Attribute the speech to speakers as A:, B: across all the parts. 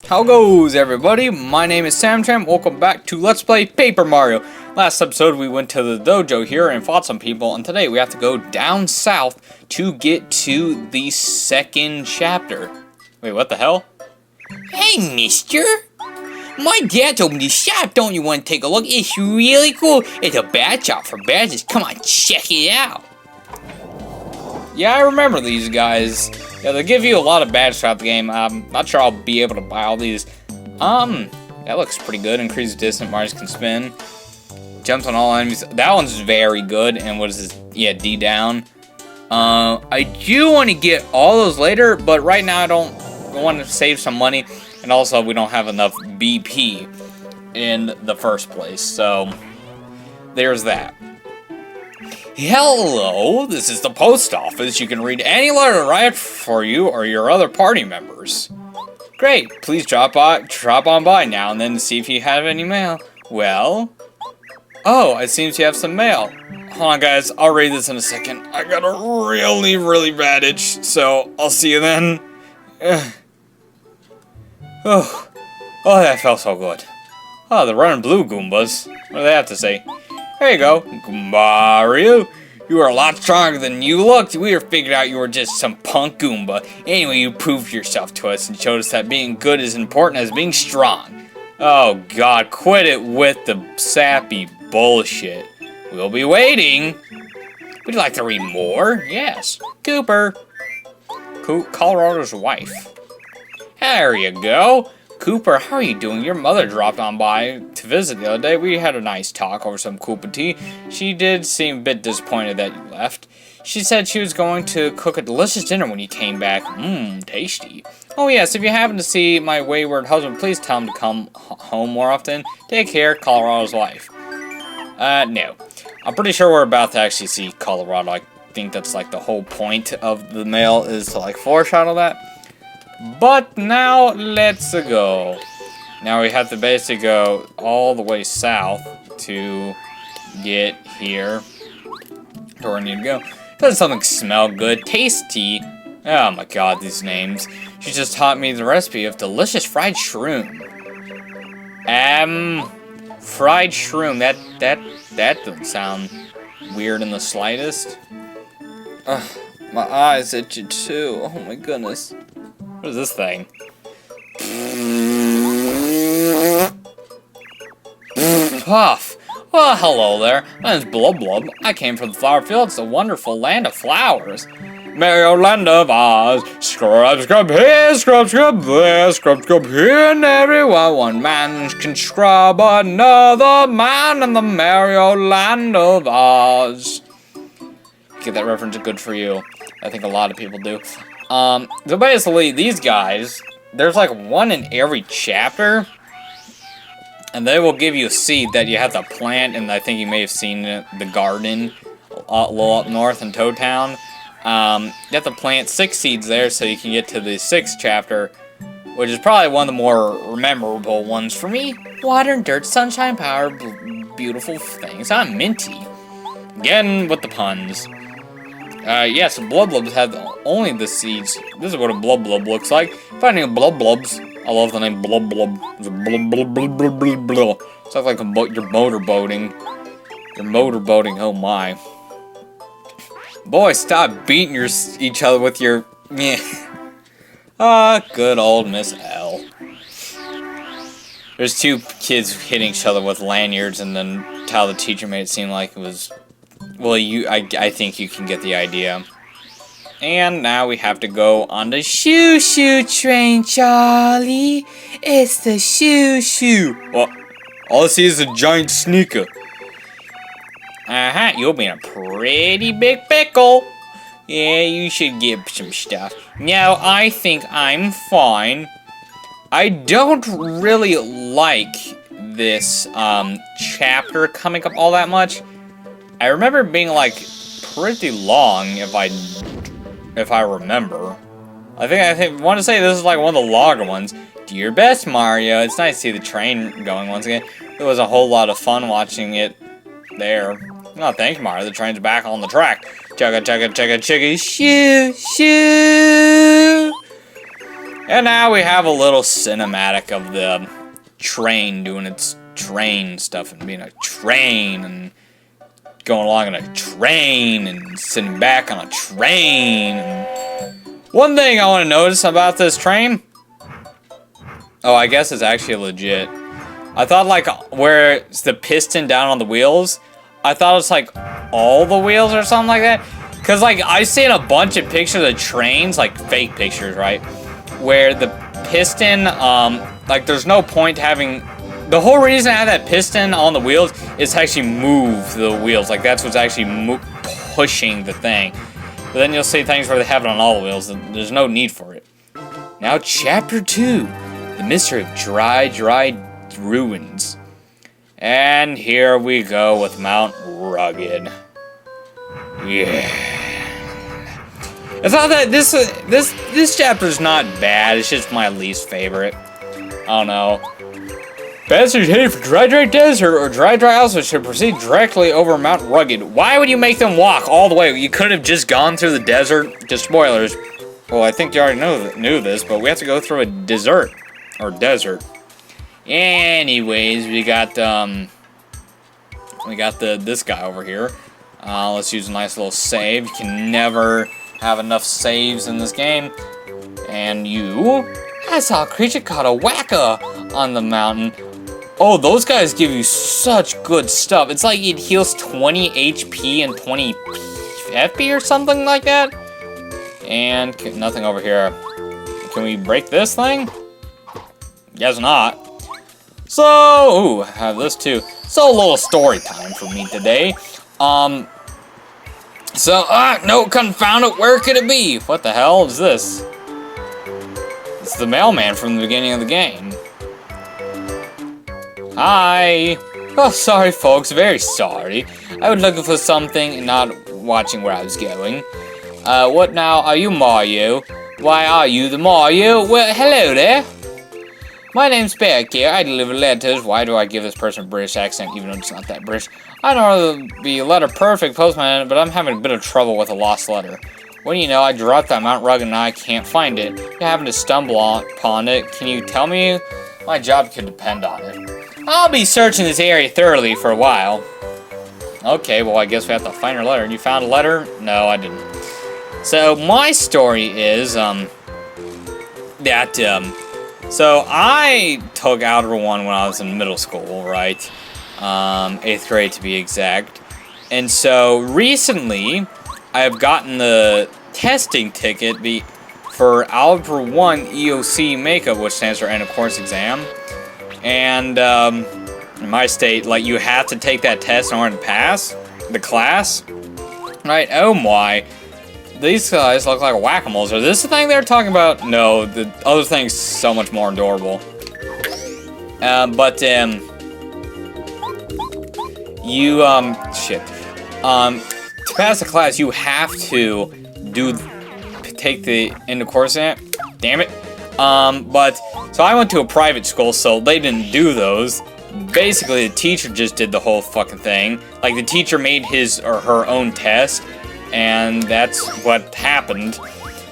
A: How goes everybody? My name is Cham. Welcome back to Let's Play Paper Mario. Last episode we went to the dojo here and fought some people, and today we have to go down south to get to the second chapter. Wait, what the hell?
B: Hey, mister! My dad's opened his shop. Don't you want to take a look? It's really cool. It's a bad shop for badges. Come on, check it out.
A: Yeah, I remember these guys. Yeah, they give you a lot of badges throughout the game. I'm not sure I'll be able to buy all these. That looks pretty good. Increased distance, Marius can spin. Jumps on all enemies. That one's very good. And what is this? Yeah, D down. I do want to get all those later, but right now I want to save some money. And also, we don't have enough BP in the first place. So, there's that. Hello, this is the post office. You can read any letter arrived for you or your other party members. Great, please drop on by now and then to see if you have any mail. Well, oh, it seems you have some mail. Hold on guys, I'll read this in a second. I got a really bad itch, so I'll see you then. Oh, that felt so good. Oh, the red and blue Goombas. What do they have to say? There you go, Mario. You are a lot stronger than you looked. We figured out you were just some punk Goomba. Anyway, you proved yourself to us and showed us that being good is important as being strong. Oh God, quit it with the sappy bullshit. We'll be waiting. Would you like to read more? Yes. Cooper. Colorado's wife. There you go. Cooper, how are you doing? Your mother dropped on by to visit the other day. We had a nice talk over some Koopa tea. She did seem a bit disappointed that you left. She said she was going to cook a delicious dinner when you came back. Tasty. Oh yes, if you happen to see my wayward husband, please tell him to come home more often. Take care, Colorado's wife. No. I'm pretty sure we're about to actually see Colorado. I think that's like the whole point of the mail is to like foreshadow that. But now, let's go. Now we have to basically go all the way south to get here. To where we need to go. Does something smell good? Tasty. Oh my god, these names. She just taught me the recipe of delicious fried shroom. Fried shroom. That doesn't sound weird in the slightest. Ugh, my eyes itchy too. Oh my goodness. What is this thing? Puff! Well, hello there. My name's Blub Blub. I came from the flower fields, the wonderful land of flowers. Merry land of Oz. Scrub, scrub here, scrub, scrub there, scrub, scrub here, and everyone. One man can scrub another man in the merry old land of Oz. Get that reference, good for you. I think a lot of people do. So basically, these guys, there's like one in every chapter, and they will give you a seed that you have to plant, and I think you may have seen the garden a little up north in Toad Town. You have to plant 6 seeds there so you can get to the 6th chapter, which is probably one of the more memorable ones for me. Water and dirt, sunshine, power, beautiful things. I'm minty. Again with the puns. Yes, Blub Blubs have only the seeds. This is what a Blub Blub looks like. Finding a Blub Blubs. I love the name Blub Blub. It's a blub blub blub blub blub blub. Sounds like you're motorboating. You're motorboating, oh my. Boy, stop beating each other with your... Good old Miss L. There's 2 kids hitting each other with lanyards, and then how the teacher made it seem like it was... Well, I think you can get the idea. And now we have to go on the shoo-shoo train, Charlie. It's the shoo-shoo. Well, all I see is a giant sneaker. You'll be in a pretty big pickle. Yeah, you should get some stuff. No, I think I'm fine. I don't really like this, chapter coming up all that much. I remember it being, like, pretty long, if I remember. I want to say this is, like, one of the longer ones. Do your best, Mario. It's nice to see the train going once again. It was a whole lot of fun watching it there. Oh, thanks, Mario. The train's back on the track. Chugga, chugga, chugga, chugga, shoo, shoo. And now we have a little cinematic of the train doing its train stuff and being a train and going along in a train and sitting back on a train. One thing I want to notice about this train. Oh, I guess it's actually legit. I thought like where it's the piston down on the wheels, I thought it's like all the wheels or something like that. Cause like I've seen a bunch of pictures of trains, like fake pictures, right? Where the piston, like there's no point having, the whole reason I have that piston on the wheels is to actually move the wheels. Like that's what's actually pushing the thing. But then you'll see things where they have it on all the wheels. And there's no need for it. Now chapter 2, the mystery of dry ruins. And here we go with Mount Rugged. Yeah. I thought that this chapter's not bad. It's just my least favorite. I don't know. Passengers headed for dry desert or dry also should proceed directly over Mount Rugged. Why would you make them walk all the way? You could have just gone through the desert. Just spoilers. Well, I think you already knew this, but we have to go through a desert. Anyways, we got this guy over here. Let's use a nice little save. You can never have enough saves in this game. And I saw a creature called a whacker on the mountain. Oh, those guys give you such good stuff. It's like it heals 20 HP and 20 FP or something like that. And nothing over here. Can we break this thing? Guess not. So, I have this too. So, a little story time for me today. No, confound it, where could it be? What the hell is this? It's the mailman from the beginning of the game. Hi. Oh, sorry, folks, very sorry. I was looking for something and not watching where I was going. What now? Are you Mario? Why are you the Mario? Well, hello there. My name's Beck here. I deliver letters. Why do I give this person a British accent even though it's not that British? I know to be letter perfect postman, but I'm having a bit of trouble with a lost letter. What do you know? I dropped that Mount Rugged and I can't find it. You happen to stumble upon it. Can you tell me? My job could depend on it. I'll be searching this area thoroughly for a while. Okay, well I guess we have to find her letter. You found a letter? No, I didn't. So my story is so I took Algebra 1 when I was in middle school, right? 8th grade to be exact. And so recently, I have gotten the testing ticket for Algebra 1 EOC Makeup, which stands for End of Course Exam. And in my state, like you have to take that test in order to pass the class. Right? Oh my. These guys look like whack-a-moles. Are this the thing they're talking about? No, the other thing's so much more adorable. To pass the class, you have to take the end of course exam. Damn it. So I went to a private school, so they didn't do those. Basically, the teacher just did the whole fucking thing. Like, the teacher made his or her own test. And that's what happened.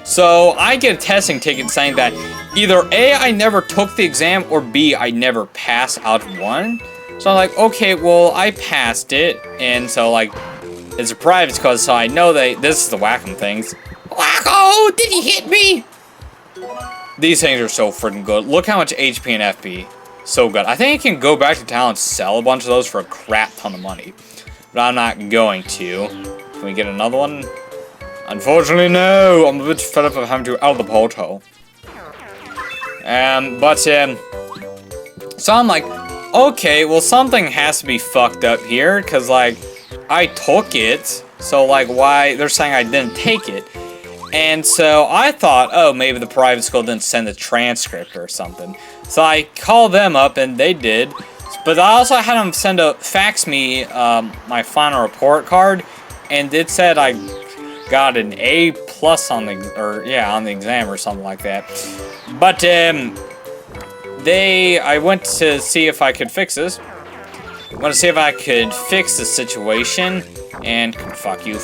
A: So I get a testing ticket saying that either A, I never took the exam, or B, I never passed Algebra 1. So I'm like, okay, well, I passed it. And so, like, it's a private school, so I know this is the Wacom things. Wacko! Did he hit me? These things are so freaking good. Look how much HP and FP. So good. I think I can go back to town and sell a bunch of those for a crap ton of money. But I'm not going to. Can we get another one? Unfortunately, no. I'm a bit fed up of having to out of the portal. So I'm like, okay, well, something has to be fucked up here, because, like, I took it, so, like, why? They're saying I didn't take it. And so I thought, oh, maybe the private school didn't send the transcript or something. So I called them up, and they did. But I also had them fax me my final report card, and it said I got an A+ on the exam or something like that. But I went to see if I could fix this. I want to see if I could fix the situation, and fuck you.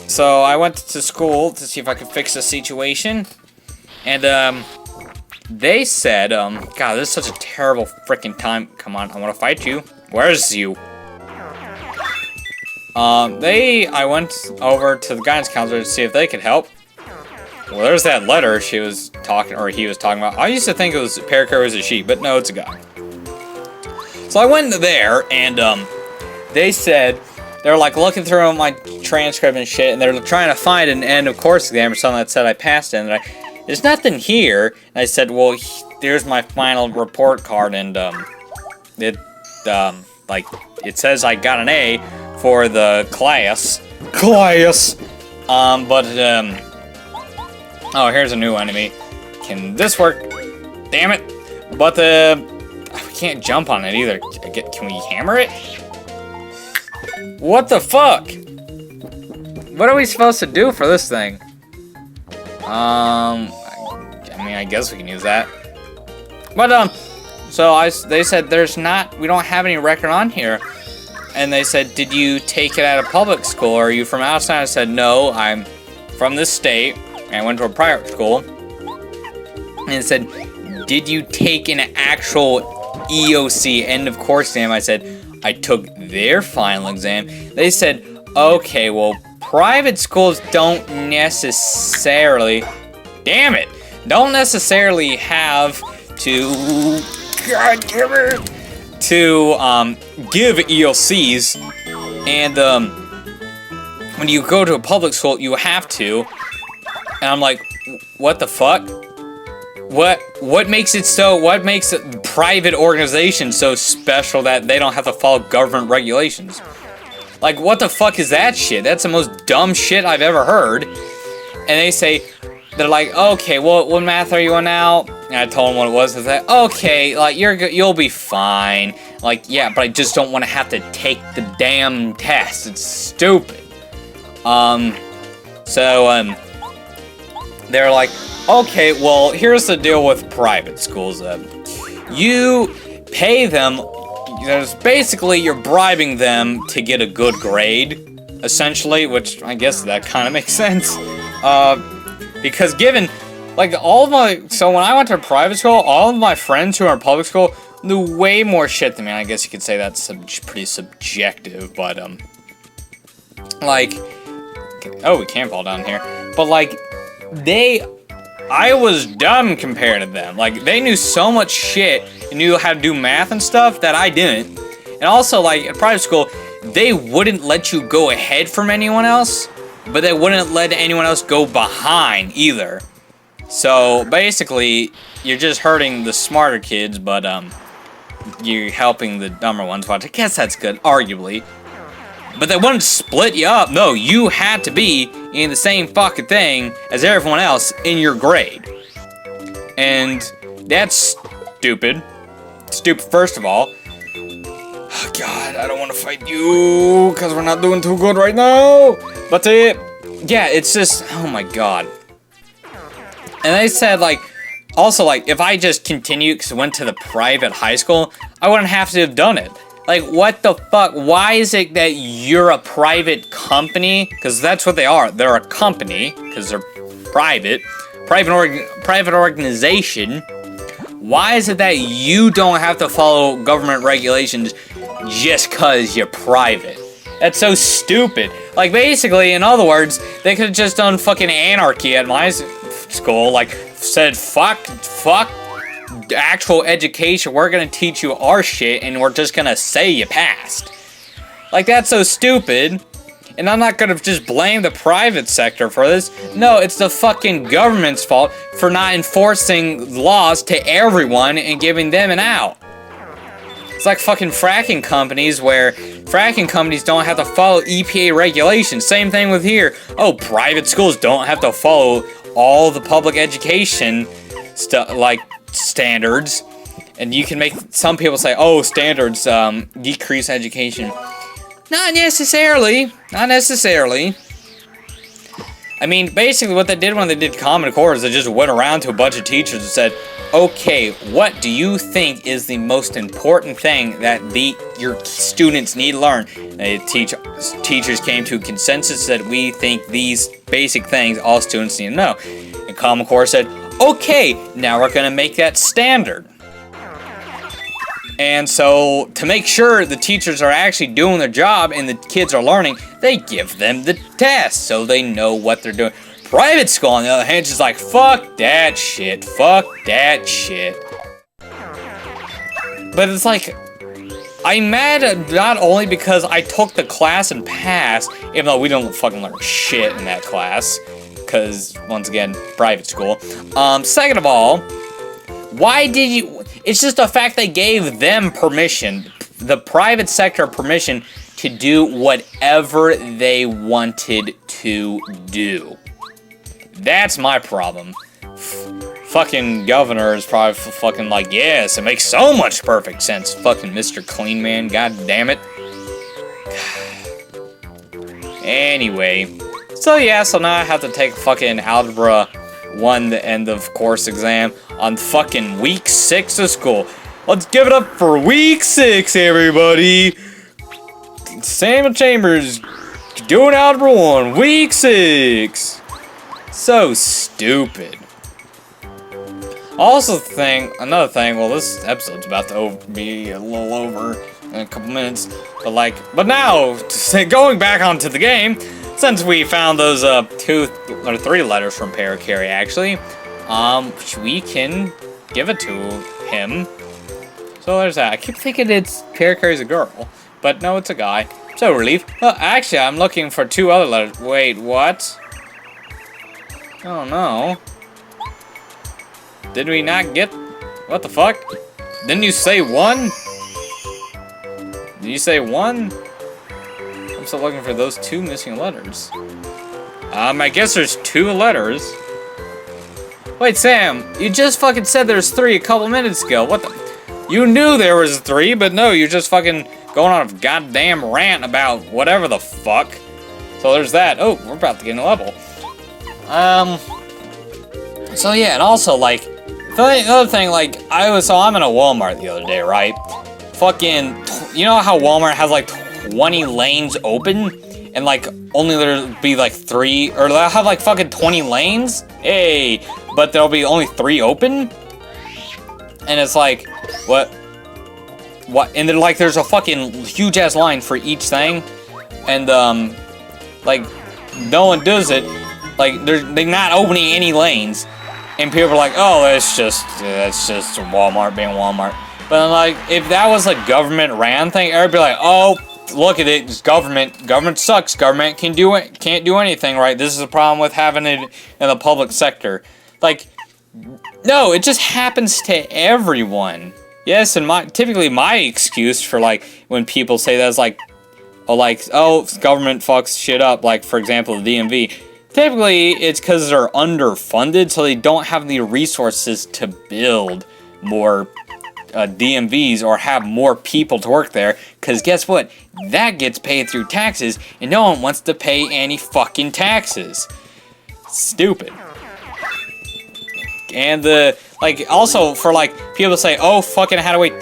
A: So I went to school to see if I could fix the situation. And, they said, God, this is such a terrible freaking time. Come on, I want to fight you. Where's you? I went over to the guidance counselor to see if they could help. Well, there's that letter she was talking, or he was talking about. I used to think it was Paraker was a she, but no, it's a guy. So I went there, and, they said, they were, like, looking through my transcript and shit, and they're trying to find an end of course exam or something that said I passed it, and there's nothing here. And I said, well, there's my final report card, and, it says I got an A for the class. Oh, here's a new enemy. Can this work? Damn it. But we can't jump on it either. Can we hammer it? What the fuck? What are we supposed to do for this thing? I mean, I guess we can use that. But, so they said we don't have any record on here. And they said, did you take it at a public school, or are you from outside? I said, no, I'm from this state, and I went to a private school. And it said, did you take an actual EOC, end of course exam? I said, I took their final exam. They said, okay, well, private schools don't necessarily, damn it, don't necessarily have to, God damn it, to give EOCs, and when you go to a public school, you have to. And I'm like, what the fuck? What makes a private organization so special that they don't have to follow government regulations? Like, what the fuck is that shit? That's the most dumb shit I've ever heard. And they say, they're like, okay, well, what math are you on now? And I told them what it was. I said, okay, like, you'll be fine. Like, yeah, but I just don't want to have to take the damn test. It's stupid. They're like, okay, well, here's the deal with private schools. You pay them, there's basically, you're bribing them to get a good grade, essentially, which I guess that kind of makes sense. Because given, like, so when I went to private school, all of my friends who are in public school knew way more shit than me. I guess you could say that's pretty subjective, but, like, oh, we can't fall down here. But, like, I was dumb compared to them. Like, they knew so much shit and knew how to do math and stuff that I didn't. And also, like, at private school, they wouldn't let you go ahead from anyone else, but they wouldn't let anyone else go behind either. So, basically, you're just hurting the smarter kids, but, you're helping the dumber ones. Which I guess that's good, arguably. But they wouldn't split you up. No, you had to be in the same fucking thing as everyone else in your grade. And that's stupid. Stupid, first of all. Oh, God, I don't want to fight you because we're not doing too good right now. But, yeah, it's just, oh my God. And they said, like, also, like, if I just continued because I went to the private high school, I wouldn't have to have done it. Like, what the fuck? Why is it that you're a private company? Because that's what they are. They're a company, because they're private. Private organization. Why is it that you don't have to follow government regulations just because you're private? That's so stupid. Like, basically, in other words, they could have just done fucking anarchy at my school. Like, said, fuck actual education, we're gonna teach you our shit, and we're just gonna say you passed. Like, that's so stupid. And I'm not gonna just blame the private sector for this. No, it's the fucking government's fault for not enforcing laws to everyone and giving them an out. It's like fucking fracking companies, where fracking companies don't have to follow EPA regulations. Same thing with here. Oh, private schools don't have to follow all the public education stuff, like standards. And you can make some people say, oh, standards decrease education. Not necessarily. Not necessarily. I mean, basically what they did when they did Common Core is they just went around to a bunch of teachers and said, okay, what do you think is the most important thing that your students need to learn? And teachers came to a consensus that we think these basic things all students need to know. And Common Core said, okay, now we're going to make that standard. And so, to make sure the teachers are actually doing their job and the kids are learning, they give them the test so they know what they're doing. Private school, on the other hand, is just like, fuck that shit, fuck that shit. But it's like, I'm mad not only because I took the class and passed, even though we don't fucking learn shit in that class, because, once again, private school. Second of all, why did you... It's just the fact they gave them permission, the private sector permission, to do whatever they wanted to do. That's my problem. Fucking governor is probably fucking like, yes, it makes so much perfect sense. Fucking Mr. Clean Man, god damn it. Anyway, so yeah, so now I have to take fucking Algebra 1, the end of course exam, on fucking week 6 of school. Let's give it up for week 6, everybody. Sam Chambers doing Algebra 1, week 6. So stupid. Also another thing, well, this episode's about to be a little over in a couple minutes, but now, going back onto the game, since we found those 2 or 3 letters from Parakarry, actually, we can give it to him. So there's that. I keep thinking it's Parakarry's a girl, but no, it's a guy. So relief. Well, actually, I'm looking for 2 other letters. Wait, what? Oh no. Did we not get... What the fuck? Didn't you say 1? Did you say 1? I'm still looking for those 2 missing letters. I guess there's 2 letters. Wait, Sam, you just fucking said there's 3 a couple minutes ago. What the... You knew there was 3, but no, you're just fucking going on a goddamn rant about whatever the fuck. So there's that. Oh, we're about to get in a level. So yeah, and also, like, the other thing, like, I'm in a Walmart the other day, right? Fucking, you know how Walmart has, like, 20 lanes open? And, like, only there'll be, like, 3, or they'll have, like, fucking 20 lanes? Hey, but there'll be only 3 open? And it's like, what? And then, like, there's a fucking huge-ass line for each thing. And, like, no one does it. Like, they're not opening any lanes. And people are like, oh, that's just Walmart being Walmart. But, like, if that was a government-ran thing, everybody would be like, oh, look at it, it's government. Government sucks. Government can't do anything, right? This is a problem with having it in the public sector. Like, no, it just happens to everyone. Yes, and typically my excuse for, like, when people say that is like, oh, government fucks shit up, like, for example, the DMV. Typically, it's because they're underfunded, so they don't have the resources to build more DMVs or have more people to work there, because guess what? That gets paid through taxes, and no one wants to pay any fucking taxes. Stupid. And also for, like, people say, oh, fucking I had to wait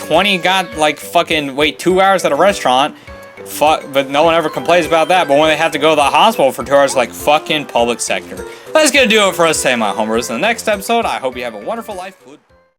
A: 2 hours at a restaurant. Fuck, but no one ever complains about that. But when they have to go to the hospital for 2 hours, like, fucking public sector. That's gonna do it for us today, my homers. In the next episode, I hope you have a wonderful life. Good.